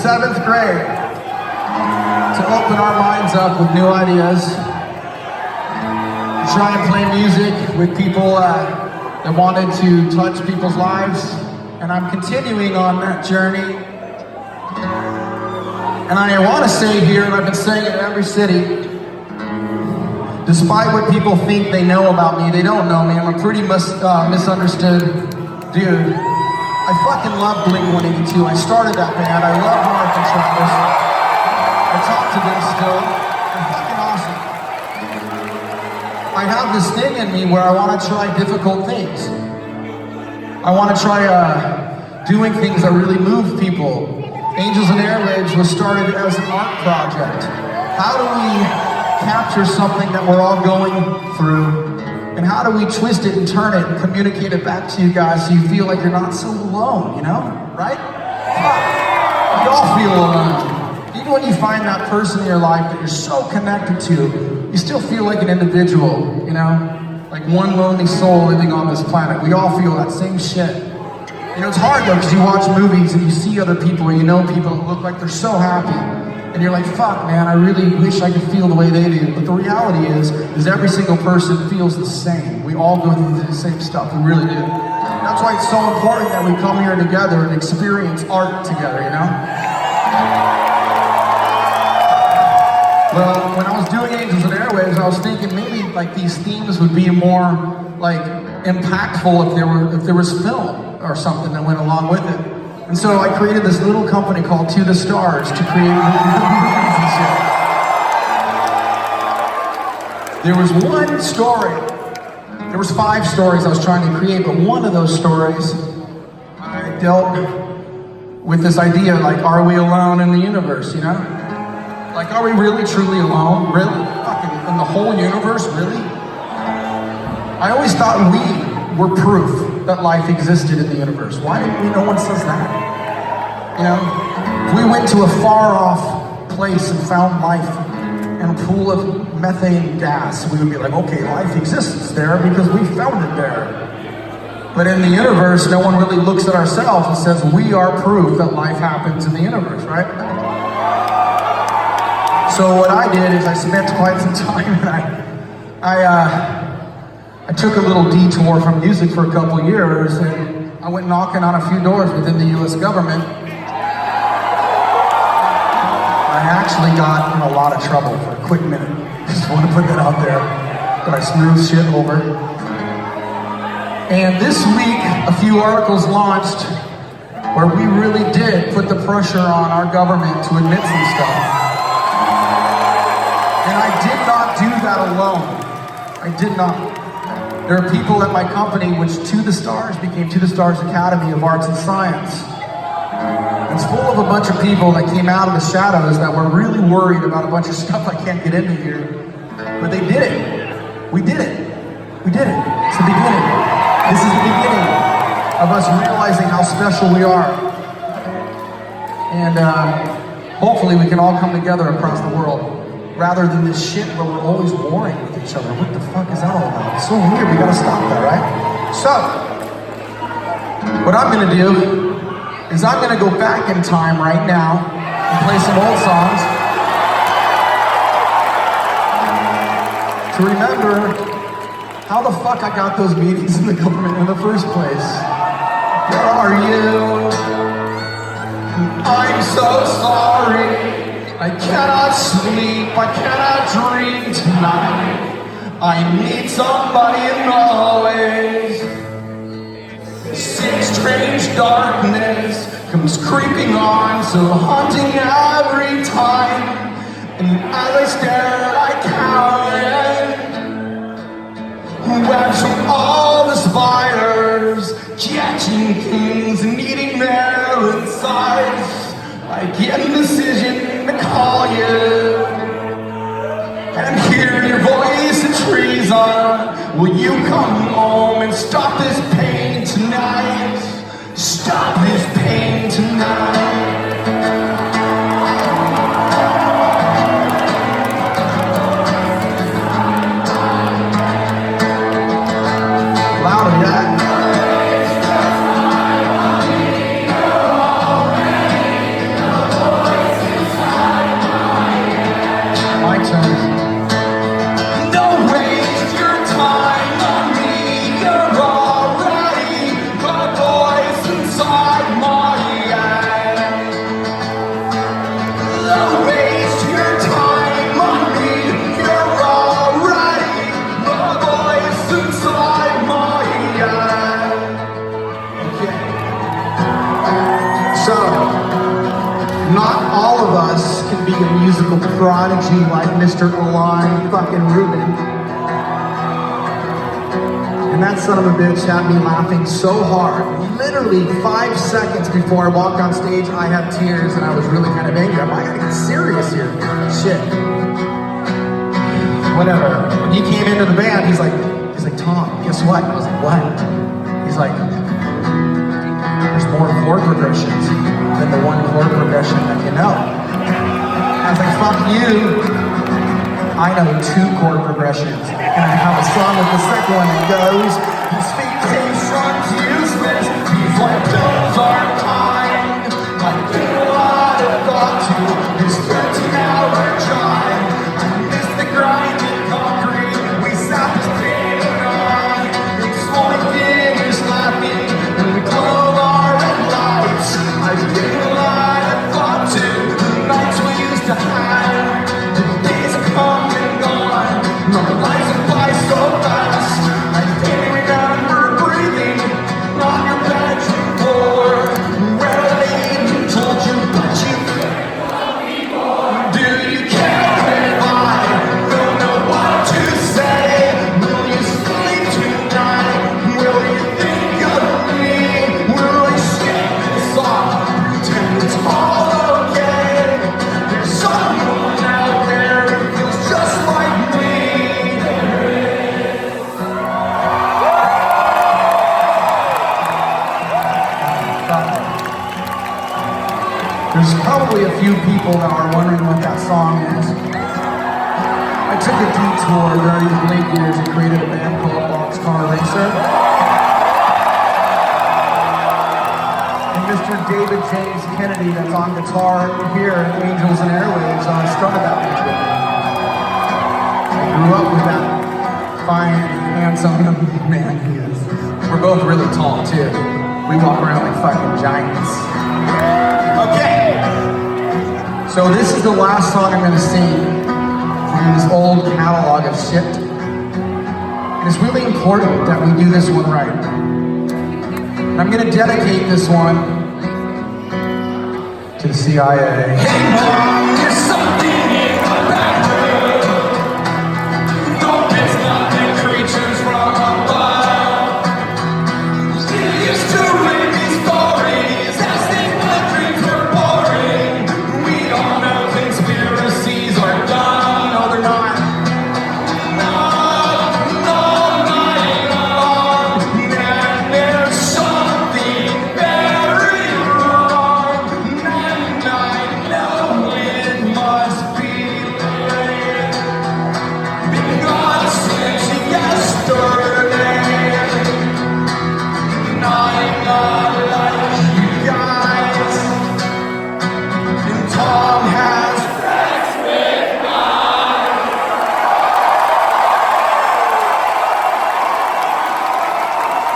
7th grade to open our minds up with new ideas, to try and play music with people that wanted to touch people's lives. And I'm continuing on that journey. And I want to say here, and I've been saying it in every city, despite what people think they know about me, they don't know me. I'm a pretty misunderstood dude. I fucking love Blink-182. I started that band. I love Mark and Travis. I talk to them still. They're fucking awesome. I have this thing in me where I want to try difficult things. I want to try doing things that really move people. Angels and Airwaves was started as an art project. How do we capture something that we're all going through, and how do we twist it and turn it and communicate it back to you guys so you feel like you're not so alone, you know? Right? We all feel alone. Even when you find that person in your life that you're so connected to, you still feel like an individual, you know? Like one lonely soul living on this planet. We all feel that same shit. You know, it's hard though, because you watch movies and you see other people, or you know people that look like they're so happy. And you're like, fuck, man, I really wish I could feel the way they do. But the reality is every single person feels the same. We all go through the same stuff, we really do. That's why it's so important that we come here together and experience art together, you know? Well, when I was doing Angels and Airwaves, I was thinking maybe like these themes would be more like impactful if there was film or something that went along with it. And so I created this little company called To The Stars to create movies and shit. There was one story, there was 5 stories I was trying to create, but one of those stories, I dealt with this idea, like, are we alone in the universe, you know? Like, are we really, truly alone? Really? Fucking, in the whole universe, really? I always thought we were proof that life existed in the universe. Why didn't no one says that? You know, if we went to a far off place and found life in a pool of methane gas, we would be like, okay, life exists there because we found it there. But in the universe, no one really looks at ourselves and says, we are proof that life happens in the universe, right? So what I did is I spent quite some time and I took a little detour from music for a couple years, and I went knocking on a few doors within the US government. I actually got in a lot of trouble for a quick minute. Just want to put that out there, but I smoothed shit over. And this week, a few articles launched where we really did put the pressure on our government to admit some stuff. And I did not do that alone. I did not. There are people at my company, which To The Stars became To The Stars Academy of Arts and Science. It's full of a bunch of people that came out of the shadows that were really worried about a bunch of stuff I can't get into here. But they did it. We did it. We did it. It's the beginning. This is the beginning of us realizing how special we are. And hopefully we can all come together across the world, rather than this shit where we're always warring with each other. What the fuck is that all about? It's so weird, we gotta stop that, right? So, what I'm gonna do is I'm gonna go back in time right now and play some old songs to remember how the fuck I got those meetings in the government in the first place. Where are you? I'm so sorry. I cannot sleep, I cannot dream tonight. I need somebody in always. Sick, strange darkness comes creeping on, so haunting every time. And as I stare, I count webs from all the spiders, catching things and eating their insides. I get a decision to call you and hear your voice in treason. Will you come home and stop this pain tonight? Stop this pain tonight. Louder, yeah. Not all of us can be a musical prodigy like Mr. Delonge fucking Rubin. And that son of a bitch had me laughing so hard. Literally 5 seconds before I walked on stage, I had tears and I was really kind of angry. I gotta get serious here. Shit. Whatever. When he came into the band, he's like, Tom, guess what? I was like, what? He's like, there's more chord progressions than the one chord progression that you know. I was like, fuck you. I know 2 chord progressions. And I have a song with the second one that goes, expectations useless, these like pills are mine. I did a lot of thought to this 13-hour drive. I miss the grinding concrete, we stopped to stay on. Exploiting is laughing, and we glow our red lights. I did a lot of thought to the nights we used to have. The days have come and gone, our lives have by so fast. I can't remember breathing on your bedroom floor. Where I even told you, but you can't love me more. Do you care if I don't know what to say? Will you sleep tonight? Will you think of me? Will you shake this off? Pretend it's all okay. There's someone out there who feels just like me. There's probably a few people that are wondering what that song is. I took a detour during the late years and created a band called Boxcar Racer. And Mr. David James Kennedy, that's on guitar here at Angels and Airwaves, started that band with me. I grew up with that fine, handsome young man he is. We're both really tall too. We walk around like fucking giants. Okay, so this is the last song I'm gonna sing from this old catalog of shit. And it's really important that we do this one right. And I'm gonna dedicate this one to the CIA. Hey mom, there's something in my bathroom. No, it's not the creatures from above. Still used to read these stories as they my dreams were boring. We all know conspiracies are done. No, they're not. No, not at all. And there's something very wrong. And I know it must be late. Been gone since yesterday. Night.